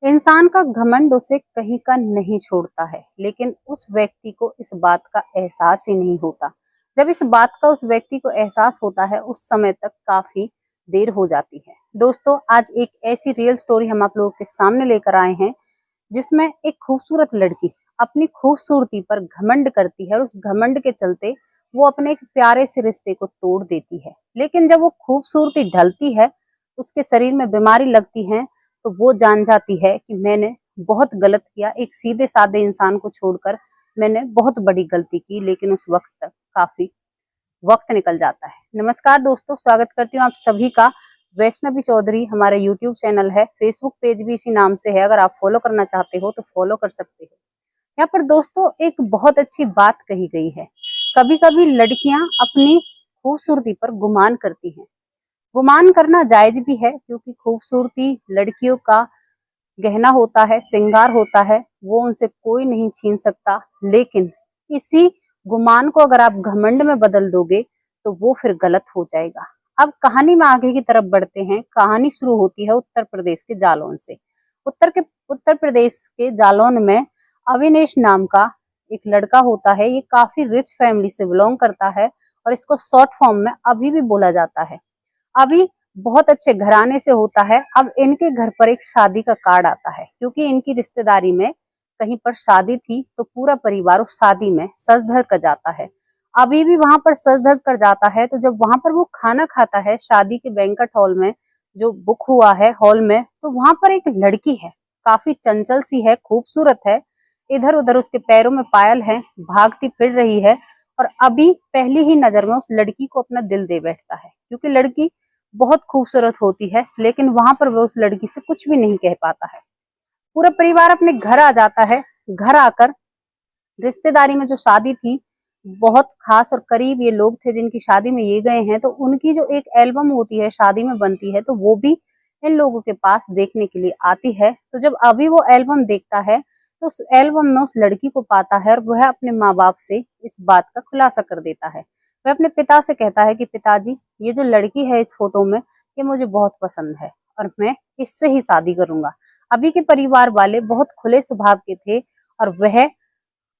इंसान का घमंड उसे कहीं का नहीं छोड़ता है, लेकिन उस व्यक्ति को इस बात का एहसास ही नहीं होता। जब इस बात का उस व्यक्ति को एहसास होता है, उस समय तक काफी देर हो जाती है। दोस्तों, आज एक ऐसी रियल स्टोरी हम आप लोगों के सामने लेकर आए हैं, जिसमें एक खूबसूरत लड़की अपनी खूबसूरती पर घमंड करती है और उस घमंड के चलते वो अपने एक प्यारे से रिश्ते को तोड़ देती है। लेकिन जब वो खूबसूरती ढलती है, उसके शरीर में बीमारी लगती है, तो वो जान जाती है कि मैंने बहुत गलत किया। एक सीधे साधे इंसान को छोड़कर मैंने बहुत बड़ी गलती की। लेकिन उस वक्त तक काफी वक्त निकल जाता है। नमस्कार दोस्तों, स्वागत करती हूँ आप सभी का। वैष्णवी चौधरी हमारा यूट्यूब चैनल है, फेसबुक पेज भी इसी नाम से है। अगर आप फॉलो करना चाहते हो तो फॉलो कर सकते हो। यहाँ पर दोस्तों एक बहुत अच्छी बात कही गई है। कभी कभी लड़कियां अपनी खूबसूरती पर गुमान करती हैं। गुमान करना जायज भी है, क्योंकि खूबसूरती लड़कियों का गहना होता है, श्रृंगार होता है, वो उनसे कोई नहीं छीन सकता। लेकिन इसी गुमान को अगर आप घमंड में बदल दोगे तो वो फिर गलत हो जाएगा। अब कहानी में आगे की तरफ बढ़ते हैं। कहानी शुरू होती है उत्तर प्रदेश के जालौन से। उत्तर प्रदेश के जालौन में अविनेश नाम का एक लड़का होता है। ये काफी रिच फैमिली से बिलोंग करता है और इसको शॉर्ट फॉर्म में अभी भी बोला जाता है। अभी बहुत अच्छे घराने से होता है। अब इनके घर पर एक शादी का कार्ड आता है, क्योंकि इनकी रिश्तेदारी में कहीं पर शादी थी, तो पूरा परिवार उस शादी में सज धज कर जाता है। अभी भी वहां पर सज धज कर जाता है। तो जब वहां पर वो खाना खाता है शादी के बैंक्वेट हॉल में, जो बुक हुआ है हॉल में, तो वहां पर एक लड़की है, काफी चंचल सी है, खूबसूरत है। इधर उधर उसके पैरों में पायल है, भागती फिर रही है। और अभी पहली ही नजर में उस लड़की को अपना दिल दे बैठता है, क्योंकि लड़की बहुत खूबसूरत होती है। लेकिन वहां पर वो उस लड़की से कुछ भी नहीं कह पाता है। पूरा परिवार अपने घर आ जाता है। घर आकर रिश्तेदारी में जो शादी थी, बहुत खास और करीब ये लोग थे जिनकी शादी में ये गए हैं, तो उनकी जो एक एल्बम होती है शादी में बनती है, तो वो भी इन लोगों के पास देखने के लिए आती है। तो जब अभी वो एल्बम देखता है, तो उस एल्बम में उस लड़की को पाता है और वह अपने माँ बाप से इस बात का खुलासा कर देता है। वह अपने पिता से कहता है कि पिताजी, ये जो लड़की है इस फोटो में, ये मुझे बहुत पसंद है और मैं इससे ही शादी करूंगा। अभी के परिवार वाले बहुत खुले स्वभाव के थे और वह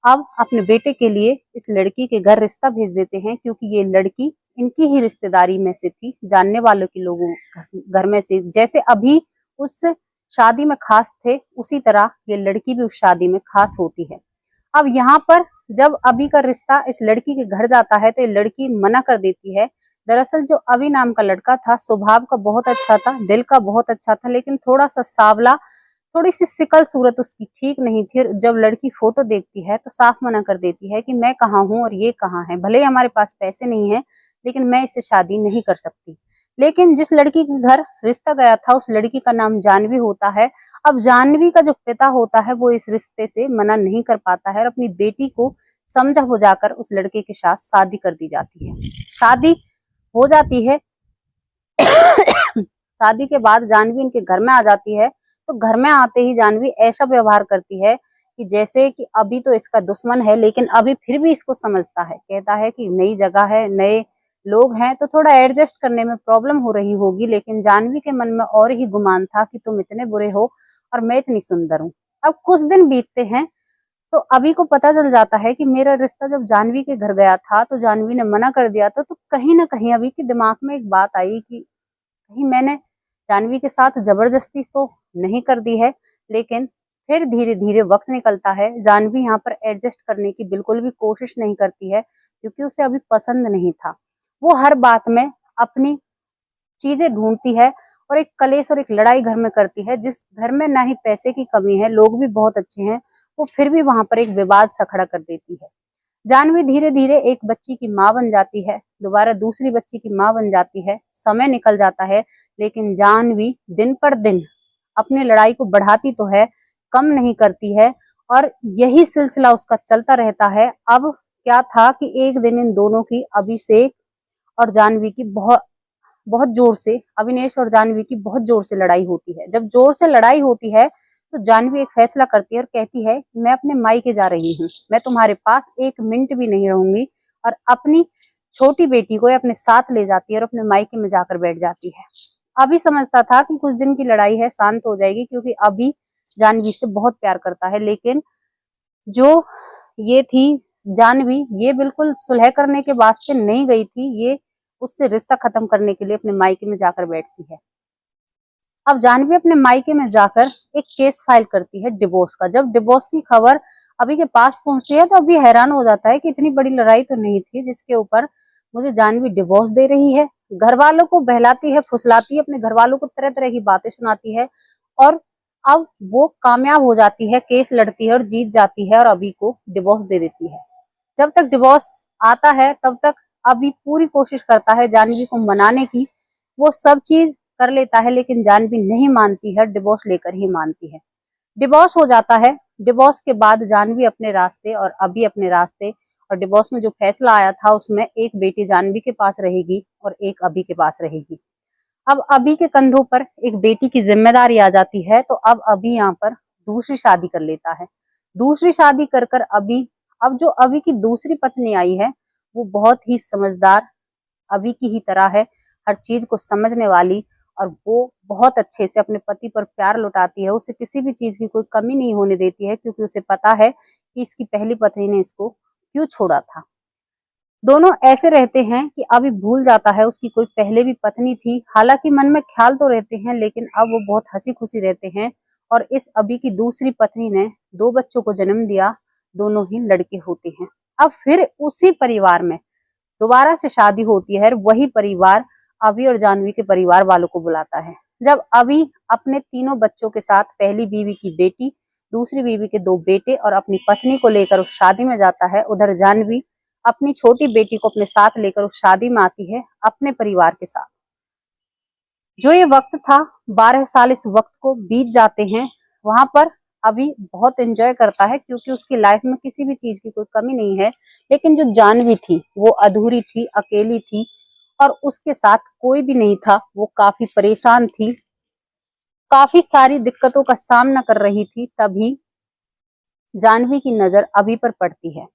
अब अपने बेटे के लिए इस लड़की के घर रिश्ता भेज देते हैं, क्योंकि ये लड़की इनकी ही रिश्तेदारी में से थी, जानने वालों के लोगों घर में से। जैसे अभी उस शादी में खास थे, उसी तरह ये लड़की भी उस शादी में खास होती है। अब यहाँ पर जब अभी का रिश्ता इस लड़की के घर जाता है, तो ये लड़की मना कर देती है। दरअसल जो अभी नाम का लड़का था, स्वभाव का बहुत अच्छा था, दिल का बहुत अच्छा था, लेकिन थोड़ा सा सांवला, थोड़ी सी सिकल सूरत उसकी ठीक नहीं थी। जब लड़की फोटो देखती है तो साफ मना कर देती है कि मैं कहाँ हूँ और ये कहाँ है। भले ही हमारे पास पैसे नहीं है, लेकिन मैं इससे शादी नहीं कर सकती। लेकिन जिस लड़की के घर रिश्ता गया था, उस लड़की का नाम जानवी होता है। अब जानवी का जो पिता होता है, वो इस रिश्ते से मना नहीं कर पाता है और अपनी बेटी को समझा बुझाकर उस लड़के के साथ शादी कर दी जाती है। शादी हो जाती है। शादी के बाद जानवी इनके घर में आ जाती है। तो घर में आते ही जानवी ऐसा व्यवहार करती है कि जैसे कि अभी तो इसका दुश्मन है, लेकिन अभी फिर भी इसको समझता है। कहता है कि नई जगह है, नए लोग हैं, तो थोड़ा एडजस्ट करने में प्रॉब्लम हो रही होगी। लेकिन जानवी के मन में और ही गुमान था कि तुम इतने बुरे हो और मैं इतनी सुंदर हूँ। अब कुछ दिन बीतते हैं, तो अभी को पता चल जाता है कि मेरा रिश्ता जब जानवी के घर गया था, तो जानवी ने मना कर दिया था। तो कहीं ना कहीं अभी के दिमाग में एक बात आई कि कहीं मैंने जानवी के साथ जबरदस्ती तो नहीं कर दी है। लेकिन फिर धीरे धीरे वक्त निकलता है। जानवी यहाँ पर एडजस्ट करने की बिल्कुल भी कोशिश नहीं करती है, क्योंकि उसे अभी पसंद नहीं था। वो हर बात में अपनी चीजें ढूंढती है और एक कलेश और एक लड़ाई घर में करती है। जिस घर में ना ही पैसे की कमी है, लोग भी बहुत अच्छे हैं, वो फिर भी वहां पर एक विवाद सा खड़ा कर देती है। जानवी धीरे धीरे एक बच्ची की माँ बन जाती है, दोबारा दूसरी बच्ची की माँ बन जाती है। समय निकल जाता है, लेकिन जानवी दिन पर दिन अपनी लड़ाई को बढ़ाती तो है, कम नहीं करती है। और यही सिलसिला उसका चलता रहता है। अब क्या था कि एक दिन इन दोनों की, अभिषेक और जानवी की, बहुत बहुत जोर से, अविनेश और जानवी की बहुत जोर से लड़ाई होती है। जब जोर से लड़ाई होती है, तो जानवी एक फैसला करती है और कहती है, मैं अपने मायके जा रही हूँ, मैं तुम्हारे पास एक मिनट भी नहीं रहूंगी। और अपनी छोटी बेटी को अपने साथ ले जाती है और अपने मायके में जाकर बैठ जाती है। अभी समझता था कि कुछ दिन की लड़ाई है, शांत हो जाएगी, क्योंकि अभी जानवी से बहुत प्यार करता है। लेकिन जो ये थी जानवी, ये बिल्कुल सुलह करने के वास्ते नहीं गई थी, ये उससे रिश्ता खत्म करने के लिए अपने मायके में जाकर बैठती है। अब जानवी अपने मायके में जाकर एक केस फाइल करती है डिवोर्स का। जब डिवोर्स की खबर अभी के पास पहुंचती है तो अभी हैरान हो जाता है कि इतनी बड़ी लड़ाई तो नहीं थी जिसके ऊपर मुझे जानवी डिवोर्स दे रही है। घर वालों को बहलाती है, फुसलाती है, अपने घर वालों को तरह तरह की बातें सुनाती है और अब वो कामयाब हो जाती है, केस लड़ती है और जीत जाती है और अभी को डिवोर्स दे देती है। जब तक डिवोर्स आता है तब तक अभी पूरी कोशिश करता है जानवी को मनाने की, वो सब चीज कर लेता है लेकिन जानवी नहीं मानती है, डिवोर्स लेकर ही मानती है। डिवोर्स हो जाता है। डिवोर्स के बाद जानवी अपने रास्ते और अभी अपने रास्ते, और डिवोर्स में जो फैसला आया था उसमें एक बेटी जानवी के पास रहेगी और एक अभी के पास रहेगी। अब अभी के कंधों पर एक बेटी की जिम्मेदारी आ जाती है तो अब अभी यहाँ पर दूसरी शादी कर लेता है। दूसरी शादी कर कर अभी, अब जो अभी की दूसरी पत्नी आई है वो बहुत ही समझदार अभी की ही तरह है, हर चीज को समझने वाली, और वो बहुत अच्छे से अपने पति पर प्यार लुटाती है, उसे किसी भी चीज की कोई कमी नहीं होने देती है क्योंकि उसे पता है कि इसकी पहली पत्नी ने इसको क्यों छोड़ा था। दोनों ऐसे रहते हैं कि अभी भूल जाता है उसकी कोई पहले भी पत्नी थी, हालांकि मन में ख्याल तो रहते हैं लेकिन अब वो बहुत हंसी खुशी रहते हैं। और इस अभी की दूसरी पत्नी ने 2 बच्चों को जन्म दिया, दोनों ही लड़के होते हैं। अब फिर उसी परिवार में दोबारा से शादी होती है, वही परिवार अभी और जानवी के परिवार वालों को बुलाता है। जब अभी अपने तीनों बच्चों के साथ पहली बीवी की बेटी, दूसरी बीवी के 2 बेटे और अपनी पत्नी को लेकर उस शादी में जाता है, उधर जानवी अपनी छोटी बेटी को अपने साथ लेकर उस शादी में आती है अपने परिवार के साथ। जो ये वक्त था, 12 साल इस वक्त को बीत जाते हैं। वहां पर अभी बहुत एंजॉय करता है क्योंकि उसकी लाइफ में किसी भी चीज की कोई कमी नहीं है, लेकिन जो जानवी थी वो अधूरी थी, अकेली थी और उसके साथ कोई भी नहीं था। वो काफी परेशान थी, काफी सारी दिक्कतों का सामना कर रही थी। तभी जानवी की नजर अभी पर पड़ती है।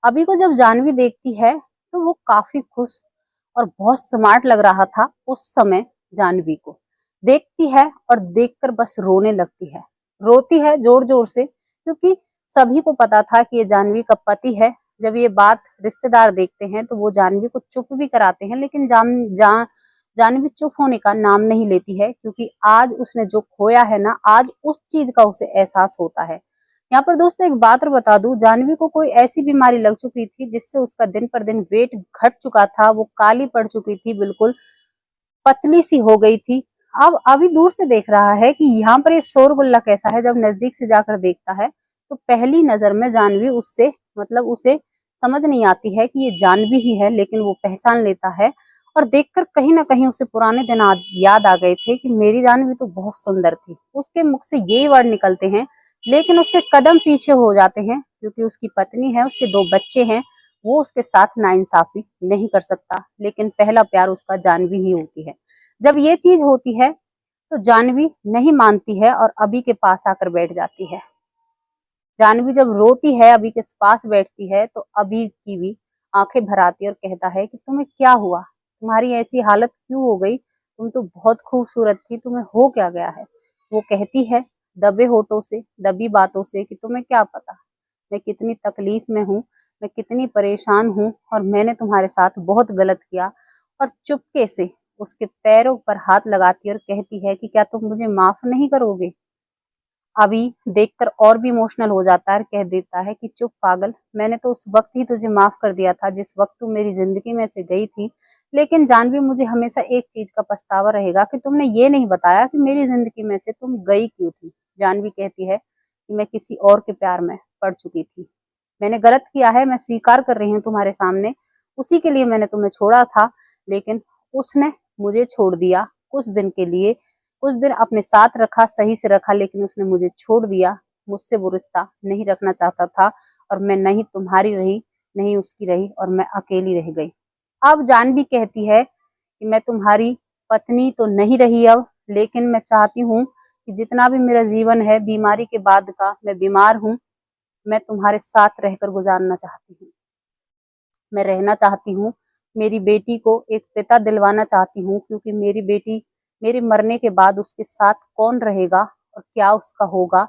अभी को जब जानवी देखती है तो वो काफी खुश और बहुत स्मार्ट लग रहा था उस समय। जानवी को देखती है और देखकर बस रोने लगती है, रोती है जोर जोर से क्योंकि सभी को पता था कि ये जानवी का पति है। जब ये बात रिश्तेदार देखते हैं तो वो जानवी को चुप भी कराते हैं, लेकिन जानवी चुप होने का नाम नहीं लेती है क्योंकि आज उसने जो खोया है ना, आज उस चीज का उसे एहसास होता है। यहाँ पर दोस्तों एक बात और बता दूं, जानवी को कोई ऐसी बीमारी लग चुकी थी जिससे उसका दिन पर दिन वेट घट चुका था, वो काली पड़ चुकी थी, बिल्कुल पतली सी हो गई थी। अब अभी दूर से देख रहा है कि यहाँ पर ये शोरगुल्ला कैसा है। जब नजदीक से जाकर देखता है तो पहली नजर में जानवी उससे, मतलब उसे समझ नहीं आती है कि ये जानवी ही है, लेकिन वो पहचान लेता है और देखकर कहीं ना कहीं उसे पुराने दिन याद आ गए थे कि मेरी जानवी तो बहुत सुंदर थी। उसके मुख से यही वर्ड निकलते हैं, लेकिन उसके कदम पीछे हो जाते हैं क्योंकि उसकी पत्नी है, उसके 2 बच्चे हैं, वो उसके साथ नाइंसाफी नहीं कर सकता। लेकिन पहला प्यार उसका जानवी ही होती है। जब ये चीज होती है तो जानवी नहीं मानती है और अभी के पास आकर बैठ जाती है। जानवी जब रोती है, अभी के पास बैठती है तो अभी की भी आंखें भर आती है और कहता है कि तुम्हें क्या हुआ, तुम्हारी ऐसी हालत क्यों हो गई, तुम तो बहुत खूबसूरत थी, तुम्हें हो क्या गया है। वो कहती है दबे होठों से, दबी बातों से कि तुम्हें क्या पता मैं कितनी तकलीफ में हूँ, मैं कितनी परेशान हूँ और मैंने तुम्हारे साथ बहुत गलत किया। और चुपके से उसके पैरों पर हाथ लगाती है और कहती है कि क्या तुम मुझे माफ नहीं करोगे। अभी देखकर और भी इमोशनल हो जाता है और कह देता है कि चुप पागल, मैंने तो उस वक्त ही तुझे माफ कर दिया था जिस वक्त तू मेरी जिंदगी में से गई थी। लेकिन जानवी मुझे हमेशा एक चीज का पछतावा रहेगा कि तुमने ये नहीं बताया कि मेरी जिंदगी में से तुम गई क्यों थी। जानवी कहती है कि मैं किसी और के प्यार में पड़ चुकी थी, मैंने गलत किया है, मैं स्वीकार कर रही हूँ तुम्हारे सामने, उसी के लिए मैंने तुम्हें छोड़ा था। लेकिन उसने मुझे छोड़ दिया कुछ दिन के लिए, कुछ दिन अपने साथ रखा, सही से रखा, लेकिन उसने मुझे छोड़ दिया। मुझसे वो रिश्ता नहीं रखना चाहता था और मैं नहीं तुम्हारी रही, नहीं उसकी रही और मैं अकेली रह गई। अब जानवी कहती है कि मैं तुम्हारी पत्नी तो नहीं रही अब, लेकिन मैं चाहती हूँ कि जितना भी मेरा जीवन है बीमारी के बाद का, मैं बीमार हूँ, मैं तुम्हारे साथ रहकर गुजारना चाहती हूँ, मैं रहना चाहती हूँ। मेरी बेटी को एक पिता दिलवाना चाहती हूँ क्योंकि मेरी बेटी, मेरे मरने के बाद उसके साथ कौन रहेगा और क्या उसका होगा।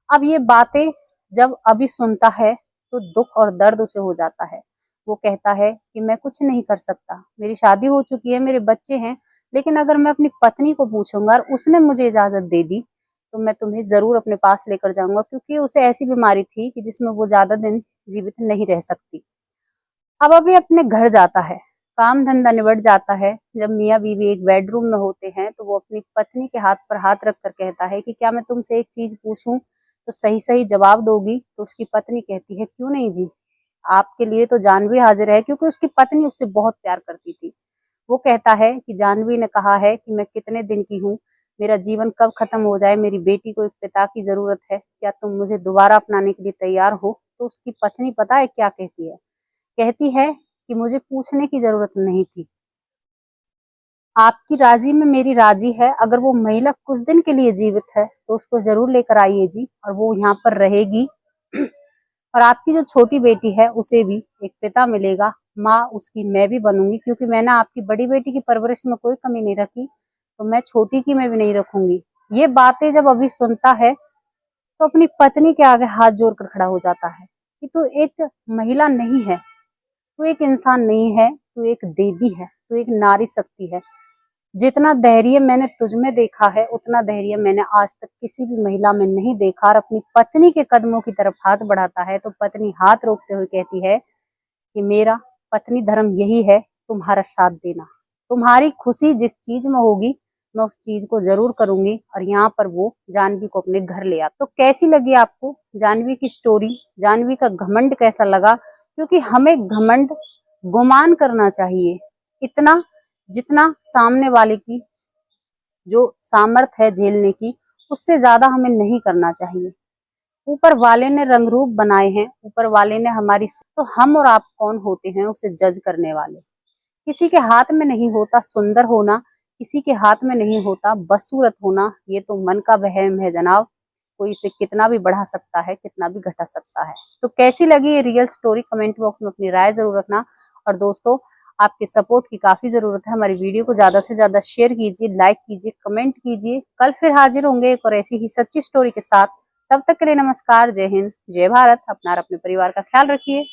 अब ये बातें जब अभी सुनता है तो दुख और दर्द उसे हो जाता है। वो कहता है कि मैं कुछ नहीं कर सकता, मेरी शादी हो चुकी है, मेरे बच्चे हैं, लेकिन अगर मैं अपनी पत्नी को पूछूंगा और उसने मुझे इजाजत दे दी तो मैं तुम्हें जरूर अपने पास लेकर जाऊंगा, क्योंकि उसे ऐसी बीमारी थी कि जिसमें वो ज्यादा दिन जीवित नहीं रह सकती। अब अभी अपने घर जाता है, काम धंधा निबट जाता है। जब मियाँ बीवी एक बेडरूम में होते हैं तो वो अपनी पत्नी के हाथ पर हाथ रखकर कहता है कि क्या मैं तुमसे एक चीज पूछूं तो सही सही जवाब दोगी। तो उसकी पत्नी कहती है क्यों नहीं जी, आपके लिए तो जानवी हाजिर है, क्योंकि उसकी पत्नी उससे बहुत प्यार करती थी। वो कहता है कि जानवी ने कहा है कि मैं कितने दिन की हूँ, मेरा जीवन कब खत्म हो जाए, मेरी बेटी को एक पिता की जरूरत है, क्या तुम मुझे दोबारा अपनाने के लिए तैयार हो। तो उसकी पत्नी पता है क्या कहती है, कहती है कि मुझे पूछने की जरूरत नहीं थी, आपकी राजी में मेरी राजी है, अगर वो महिला कुछ दिन के लिए जीवित है तो उसको जरूर लेकर आइए जी, और वो यहाँ पर रहेगी और आपकी जो छोटी बेटी है उसे भी एक पिता मिलेगा, माँ उसकी मैं भी बनूंगी, क्योंकि मैंने आपकी बड़ी बेटी की परवरिश में कोई कमी नहीं रखी तो मैं छोटी की मैं भी नहीं रखूंगी। ये बातें जब अभी सुनता है तो अपनी पत्नी के आगे हाथ जोड़कर खड़ा हो जाता है कि तू एक महिला नहीं है, तू एक इंसान नहीं है, तू एक देवी है, तू एक नारी शक्ति है। जितना धैर्य मैंने तुझ में देखा है उतना धैर्य मैंने आज तक किसी भी महिला में नहीं देखा। और अपनी पत्नी के कदमों की तरफ हाथ बढ़ाता है तो पत्नी हाथ रोकते हुए कहती है कि मेरा पत्नी धर्म यही है, तुम्हारा साथ देना, तुम्हारी खुशी जिस चीज में होगी मैं उस चीज को जरूर करूंगी। और यहाँ पर वो जानवी को अपने घर ले आता। तो कैसी लगी आपको जानवी की स्टोरी, जानवी का घमंड कैसा लगा। क्योंकि हमें घमंड गुमान करना चाहिए इतना जितना सामने वाले की जो सामर्थ है झेलने की, उससे ज्यादा हमें नहीं करना चाहिए। ऊपर वाले ने रंग रूप बनाए हैं, ऊपर वाले ने हमारी, तो हम और आप कौन होते हैं उसे जज करने वाले। किसी के हाथ में नहीं होता सुंदर होना, किसी के हाथ में नहीं होता बदसूरत होना, ये तो मन का वहम है जनाब। कोई इसे कितना भी बढ़ा सकता है, कितना भी घटा सकता है। तो कैसी लगी ये रियल स्टोरी, कमेंट बॉक्स में अपनी राय जरूर रखना। और दोस्तों आपके सपोर्ट की काफी जरूरत है, हमारी वीडियो को ज्यादा से ज्यादा शेयर कीजिए, लाइक कीजिए, कमेंट कीजिए। कल फिर हाजिर होंगे एक और ऐसी ही सच्ची स्टोरी के साथ। तब तक के लिए नमस्कार, जय हिंद, जय भारत। अपना और अपने परिवार का ख्याल रखिए।